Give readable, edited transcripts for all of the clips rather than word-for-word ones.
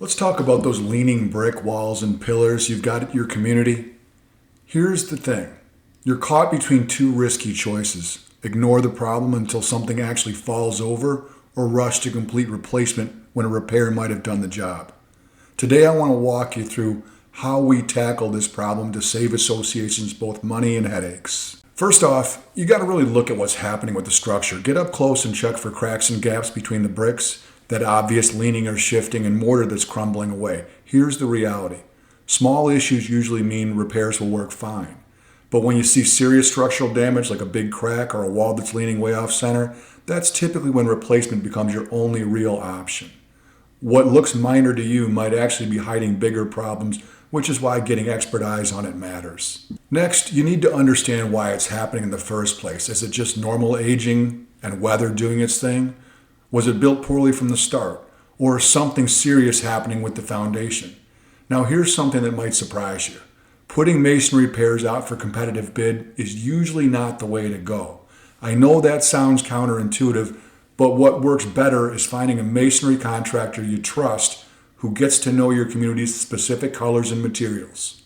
Let's talk about those leaning brick walls and pillars you've got at your community. Here's the thing. You're caught between two risky choices. Ignore the problem until something actually falls over, or rush to complete replacement when a repair might have done the job. Today I want to walk you through how we tackle this problem to save associations both money and headaches. First off, you got to really look at what's happening with the structure. Get up close and check for cracks and gaps between the bricks, that obvious leaning or shifting, and mortar that's crumbling away. Here's the reality. Small issues usually mean repairs will work fine. But when you see serious structural damage like a big crack or a wall that's leaning way off center, that's typically when replacement becomes your only real option. What looks minor to you might actually be hiding bigger problems, which is why getting expert eyes on it matters. Next, you need to understand why it's happening in the first place. Is it just normal aging and weather doing its thing? Was it built poorly from the start? Or is something serious happening with the foundation? Now here's something that might surprise you. Putting masonry repairs out for competitive bid is usually not the way to go. I know that sounds counterintuitive, but what works better is finding a masonry contractor you trust who gets to know your community's specific colors and materials.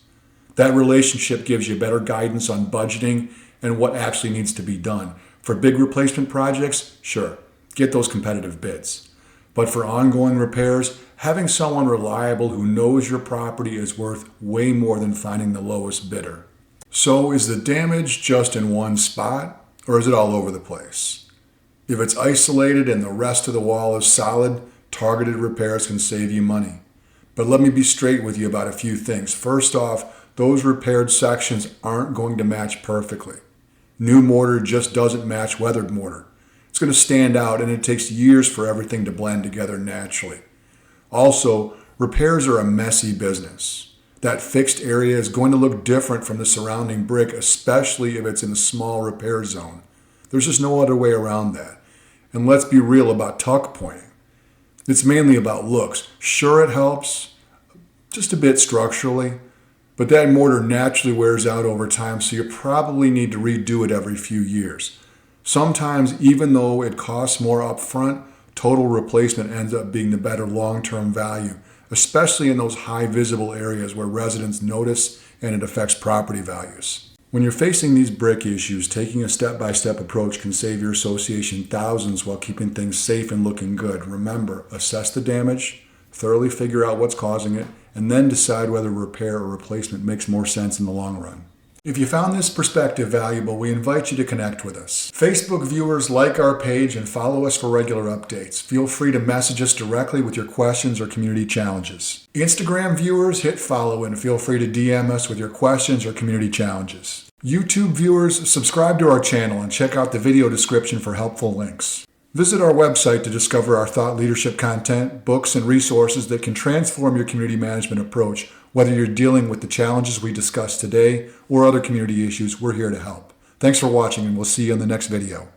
That relationship gives you better guidance on budgeting and what actually needs to be done. For big replacement projects, sure, get those competitive bids. But for ongoing repairs, having someone reliable who knows your property is worth way more than finding the lowest bidder. So is the damage just in one spot, or is it all over the place? If it's isolated and the rest of the wall is solid, targeted repairs can save you money. But let me be straight with you about a few things. First off, those repaired sections aren't going to match perfectly. New mortar just doesn't match weathered mortar. It's going to stand out, and it takes years for everything to blend together naturally. Also, repairs are a messy business. That fixed area is going to look different from the surrounding brick, especially if it's in a small repair zone. There's just no other way around that. And let's be real about tuck pointing. It's mainly about looks. Sure, it helps, just a bit structurally, but that mortar naturally wears out over time, so you probably need to redo it every few years. Sometimes, even though it costs more upfront, total replacement ends up being the better long-term value, especially in those high visible areas where residents notice and it affects property values. When you're facing these brick issues, taking a step-by-step approach can save your association thousands while keeping things safe and looking good. Remember, assess the damage, thoroughly figure out what's causing it, and then decide whether repair or replacement makes more sense in the long run. If you found this perspective valuable, we invite you to connect with us. Facebook viewers, like our page and follow us for regular updates. Feel free to message us directly with your questions or community challenges. Instagram viewers, hit follow and feel free to DM us with your questions or community challenges. YouTube viewers, subscribe to our channel and check out the video description for helpful links. Visit our website to discover our thought leadership content, books, and resources that can transform your community management approach. Whether you're dealing with the challenges we discussed today or other community issues, we're here to help. Thanks for watching, and we'll see you in the next video.